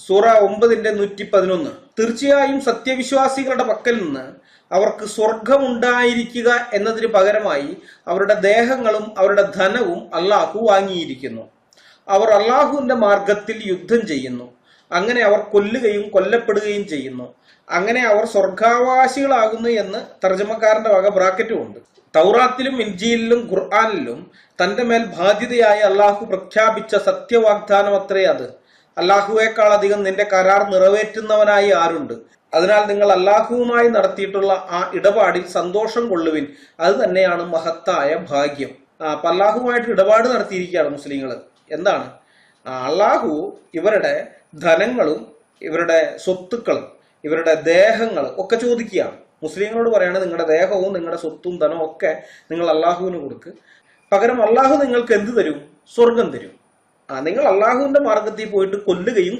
സൂറ 9:111. തീർച്ചയായും സത്യവിശ്വാസികളുടെ പക്കൽ നിന്ന് അവർക്ക് സ്വർഗമുണ്ടായിരിക്കുക എന്നതിന് പകരമായി അവരുടെ ദേഹങ്ങളും അവരുടെ ധനവും അള്ളാഹു വാങ്ങിയിരിക്കുന്നു. അവർ അള്ളാഹുവിന്റെ മാർഗത്തിൽ യുദ്ധം ചെയ്യുന്നു. അങ്ങനെ അവർ കൊല്ലുകയും കൊല്ലപ്പെടുകയും ചെയ്യുന്നു. അങ്ങനെ അവർ സ്വർഗാവകാശികളാകുന്നു എന്ന് തർജ്ജമക്കാരന്റെ വക ബ്രാക്കറ്റും ഉണ്ട്. തൗറാത്തിലും ഇൻജീലിലും ഖുർആനിലും തന്റെ മേൽ ബാധ്യതയായി അള്ളാഹു പ്രഖ്യാപിച്ച സത്യവാഗ്ദാനം അത്രേ അത്. അള്ളാഹുവേക്കാൾ അധികം നിന്റെ കരാർ നിറവേറ്റുന്നവനായി ആരുണ്ട്? അതിനാൽ നിങ്ങൾ അള്ളാഹുവുമായി നടത്തിയിട്ടുള്ള ആ ഇടപാടിൽ സന്തോഷം കൊള്ളുവിൻ. അത് തന്നെയാണ് മഹത്തായ ഭാഗ്യം. അപ്പൊ അള്ളാഹുമായിട്ട് ഇടപാട് നടത്തിയിരിക്കുകയാണ് മുസ്ലിങ്ങൾ. എന്താണ്? അള്ളാഹു ഇവരുടെ ധനങ്ങളും ഇവരുടെ സ്വത്തുക്കളും ഇവരുടെ ദേഹങ്ങളും ഒക്കെ ചോദിക്കുകയാണ്. മുസ്ലിങ്ങളോട് പറയാണ്, നിങ്ങളുടെ ദേഹവും നിങ്ങളുടെ സ്വത്തും ധനവും ഒക്കെ നിങ്ങൾ അള്ളാഹുവിന് കൊടുക്ക്. പകരം അള്ളാഹു നിങ്ങൾക്ക് എന്ത് തരും? സ്വർഗം തരും. നിങ്ങൾ അള്ളാഹുവിന്റെ മാർഗത്തിൽ പോയിട്ട് കൊല്ലുകയും